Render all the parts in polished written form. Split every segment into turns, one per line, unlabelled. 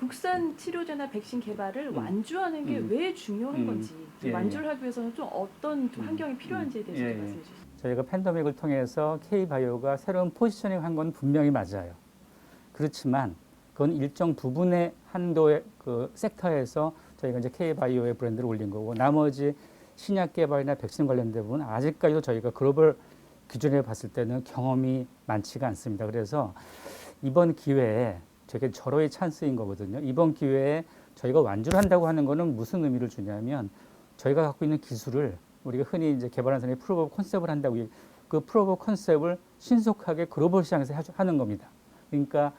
국산 치료제나 백신 개발을 완주하는 게
음.
왜 중요한 건지,
예,
완주를 하기 위해서는 좀 어떤 좀 환경이 필요한지에 대해서 좀 말씀해 주시죠.
저희가 팬데믹을 통해서 K바이오가 새로운 포지셔닝 한 건 분명히 맞아요. 그렇지만 그건 일정 부분의 한도의 그 섹터에서 저희가 이제 K바이오의 브랜드를 올린 거고, 나머지 신약 개발이나 백신 관련된 부분은 아직까지도 저희가 글로벌 기준에 봤을 때는 경험이 많지가 않습니다. 그래서 이번 기회에 되게 절호의 찬스인 거거든요. 이번 기회에 저희가 완주를 한다고 하는 거는 무슨 의미를 주냐면, 저희가 갖고 있는 기술을 우리가 흔히 이제 개발한 사람이 프로브 오브 컨셉을 한다고, 그 프로브 오브 컨셉을 신속하게 글로벌 시장에서 하는 겁니다. 그러니까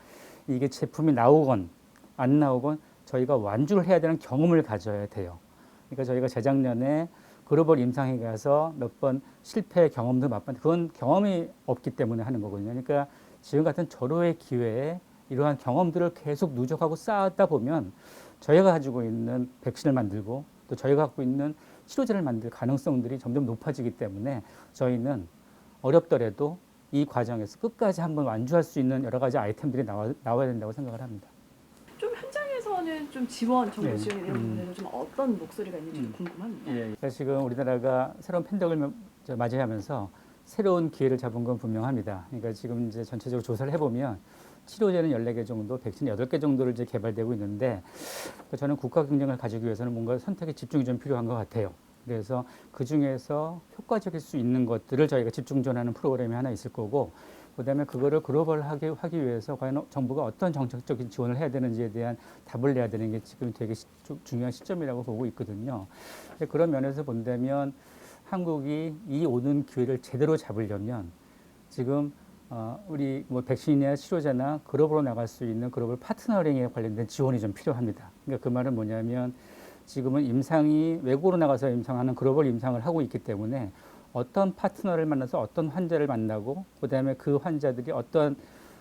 이게 제품이 나오건 안 나오건 저희가 완주를 해야 되는 경험을 가져야 돼요. 그러니까 저희가 재작년에 글로벌 임상에 가서 몇 번 실패 경험도 맛봤는데 그건 경험이 없기 때문에 하는 거거든요. 그러니까 지금 같은 절호의 기회에 이러한 경험들을 계속 누적하고 쌓았다 보면 저희가 가지고 있는 백신을 만들고 또 저희가 갖고 있는 치료제를 만들 가능성들이 점점 높아지기 때문에 저희는 어렵더라도 이 과정에서 끝까지 한번 완주할 수 있는 여러 가지 아이템들이 나와야 된다고 생각을 합니다.
좀 현장에서는 좀 지원, 정부
네.
지원 이런 부분에서 좀 어떤 목소리가 있는지 궁금합니다.
그래서 지금 우리나라가 새로운 팬데믹을 맞이하면서 새로운 기회를 잡은 건 분명합니다. 그러니까 지금 이제 전체적으로 조사를 해보면 치료제는 14개 정도, 백신 8개 정도를 이제 개발되고 있는데, 저는 국가 경쟁을 가지기 위해서는 뭔가 선택에 집중이 좀 필요한 것 같아요. 그래서 그 중에서 효과적일 수 있는 것들을 저희가 집중 지원하는 프로그램이 하나 있을 거고, 그다음에 그거를 글로벌하게 하기 위해서 과연 정부가 어떤 정책적인 지원을 해야 되는지에 대한 답을 내야 되는 게 지금 되게 중요한 시점이라고 보고 있거든요. 그런 면에서 본다면 한국이 이 오는 기회를 제대로 잡으려면 지금 우리 뭐 백신이나 치료제나 글로벌로 나갈 수 있는 글로벌 파트너링에 관련된 지원이 좀 필요합니다. 그러니까 그 말은 뭐냐면, 지금은 임상이 외국으로 나가서 임상하는 글로벌 임상을 하고 있기 때문에 어떤 파트너를 만나서 어떤 환자를 만나고, 그다음에 그 환자들이 어떤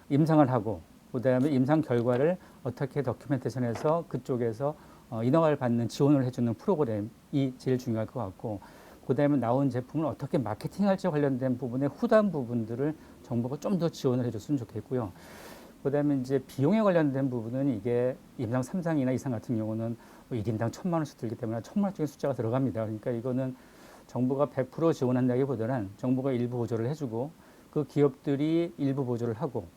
임상을 하고, 그다음에 임상 결과를 어떻게 도큐멘테이션해서 그쪽에서 인허가를 받는 지원을 해주는 프로그램이 제일 중요할 것 같고, 그다음에 나온 제품을 어떻게 마케팅할지 관련된 부분의 후단 부분들을 정부가 좀 더 지원을 해줬으면 좋겠고요. 그다음에 이제 비용에 관련된 부분은 이게 임상 3상이나 이상 같은 경우는 1인당 1,000만 원씩 들기 때문에 1,000만 원짜리 숫자가 들어갑니다. 그러니까 이거는 정부가 100% 지원한다기보다는 정부가 일부 보조를 해주고, 그 기업들이 일부 보조를 하고,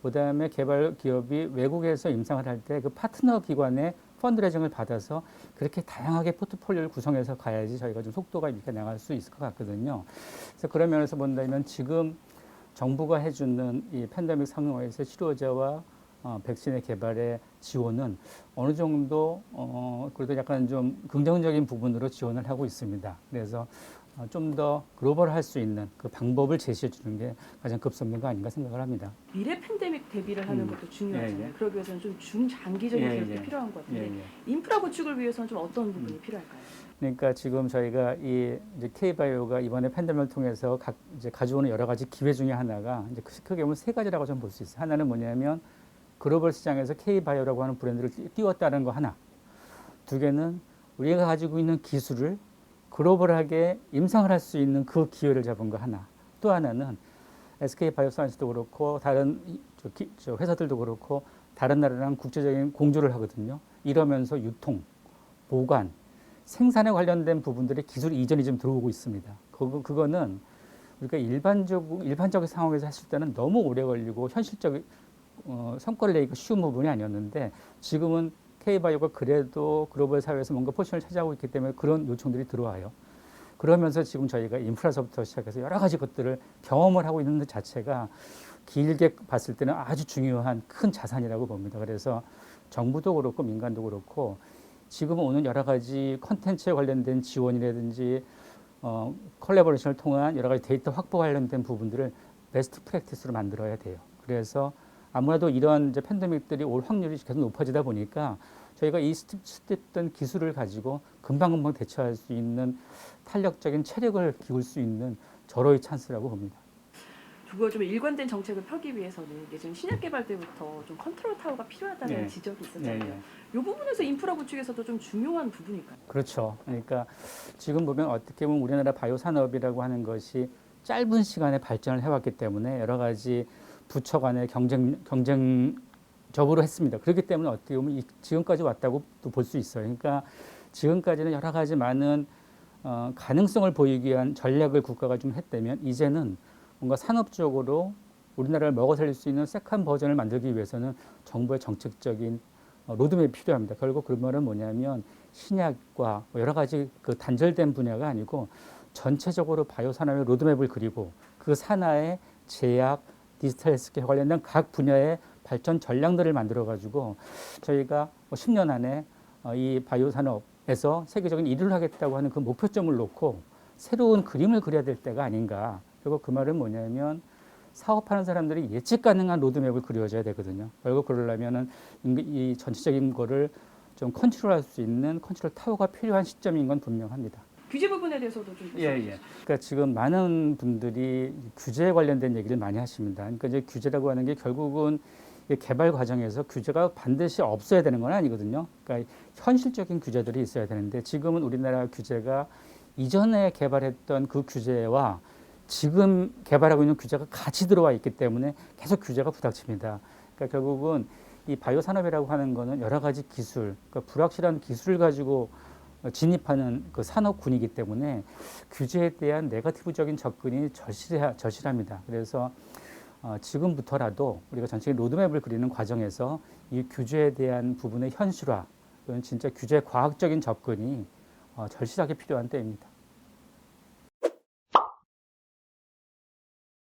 그다음에 개발 기업이 외국에서 임상을 할 때 그 파트너 기관의 펀드레이징을 받아서 그렇게 다양하게 포트폴리오를 구성해서 가야지 저희가 좀 속도가 이렇게 나갈 수 있을 것 같거든요. 그래서 그런 면에서 본다면 지금 정부가 해주는 이 팬데믹 상황에서 치료제와 백신의 개발에 지원은 어느 정도 그래도 약간 좀 긍정적인 부분으로 지원을 하고 있습니다. 그래서 좀 더 글로벌할 수 있는 그 방법을 제시해 주는 게 가장 급선무가 아닌가 생각을 합니다.
미래 팬데믹 대비를 하는 것도 중요하잖아요.
예.
그러기 위해서는 좀 중장기적인
예,
계획이
예.
필요한 것 같은데,
예.
인프라 구축을 위해서는 좀 어떤 부분이 필요할까요?
그러니까 지금 저희가 이 이제 K바이오가 이번에 팬데믹을 통해서 이제 가져오는 여러 가지 기회 중에 하나가 이제 크게 보면 세 가지라고 좀 볼 수 있어요. 하나는 뭐냐면 글로벌 시장에서 K바이오라고 하는 브랜드를 띄웠다는 거 하나. 두 개는 우리가 가지고 있는 기술을 글로벌하게 임상을 할 수 있는 그 기회를 잡은 거 하나. 또 하나는 SK바이오사이언스도 그렇고 다른 회사들도 그렇고 다른 나라랑 국제적인 공조를 하거든요. 이러면서 유통, 보관, 생산에 관련된 부분들의 기술 이전이 좀 들어오고 있습니다. 그거는 우리가 일반적인 상황에서 했을 때는 너무 오래 걸리고 현실적인 성과를 내기가 쉬운 부분이 아니었는데, 지금은 K바이오가 그래도 글로벌 사회에서 뭔가 포지션을 차지하고 있기 때문에 그런 요청들이 들어와요. 그러면서 지금 저희가 인프라서부터 시작해서 여러 가지 것들을 경험을 하고 있는 것 자체가 길게 봤을 때는 아주 중요한 큰 자산이라고 봅니다. 그래서 정부도 그렇고 민간도 그렇고 지금 오는 여러 가지 콘텐츠에 관련된 지원이라든지 컬래버레이션을 통한 여러 가지 데이터 확보 관련된 부분들을 베스트 프랙티스로 만들어야 돼요. 그래서 아무래도 이런 이제 팬데믹들이 올 확률이 계속 높아지다 보니까 저희가 이 스텝된 기술을 가지고 금방금방 대처할 수 있는 탄력적인 체력을 기울 수 있는 절호의 찬스라고 봅니다.
그거 좀 일관된 정책을 펴기 위해서는 예전 신약 개발 때부터 좀 컨트롤 타워가 필요하다는 지적이 있었잖아요. 이 부분에서 인프라 구축에서도 좀 중요한 부분일까요?
그렇죠. 그러니까 지금 보면 어떻게 보면 우리나라 바이오 산업이라고 하는 것이 짧은 시간에 발전을 해왔기 때문에 여러 가지 부처 간의 경쟁 접으로 했습니다. 그렇기 때문에 어떻게 보면 지금까지 왔다고 또 볼 수 있어요. 그러니까 지금까지는 여러 가지 많은 가능성을 보이기 위한 전략을 국가가 좀 했다면 이제는 뭔가 산업적으로 우리나라를 먹어 살릴 수 있는 세컨 버전을 만들기 위해서는 정부의 정책적인 로드맵이 필요합니다. 결국 그 말은 뭐냐면 신약과 여러 가지 그 단절된 분야가 아니고 전체적으로 바이오 산업의 로드맵을 그리고 그 산하의 제약, 디지털 헬스케어 관련된 각 분야의 발전 전략들을 만들어 가지고 저희가 10년 안에 이 바이오 산업에서 세계적인 1위를 하겠다고 하는 그 목표점을 놓고 새로운 그림을 그려야 될 때가 아닌가. 그리고 그 말은 뭐냐면 사업하는 사람들이 예측 가능한 로드맵을 그려줘야 되거든요. 결국 그러려면은 이 전체적인 거를 좀 컨트롤할 수 있는 컨트롤 타워가 필요한 시점인 건 분명합니다.
규제 부분에 대해서도 좀
그러니까 지금 많은 분들이 규제에 관련된 얘기를 많이 하십니다. 그러니까 이제 규제라고 하는 게 결국은 개발 과정에서 규제가 반드시 없어야 되는 건 아니거든요. 그러니까 현실적인 규제들이 있어야 되는데 지금은 우리나라 규제가 이전에 개발했던 그 규제와 지금 개발하고 있는 규제가 같이 들어와 있기 때문에 계속 규제가 부닥칩니다. 그러니까 결국은 이 바이오 산업이라고 하는 거는 여러 가지 기술, 그러니까 불확실한 기술을 가지고 진입하는 그 산업군이기 때문에 규제에 대한 네거티브적인 접근이 절실합니다. 그래서 지금부터라도 우리가 전체적인 로드맵을 그리는 과정에서 이 규제에 대한 부분의 현실화, 또는 진짜 규제 과학적인 접근이 절실하게 필요한 때입니다.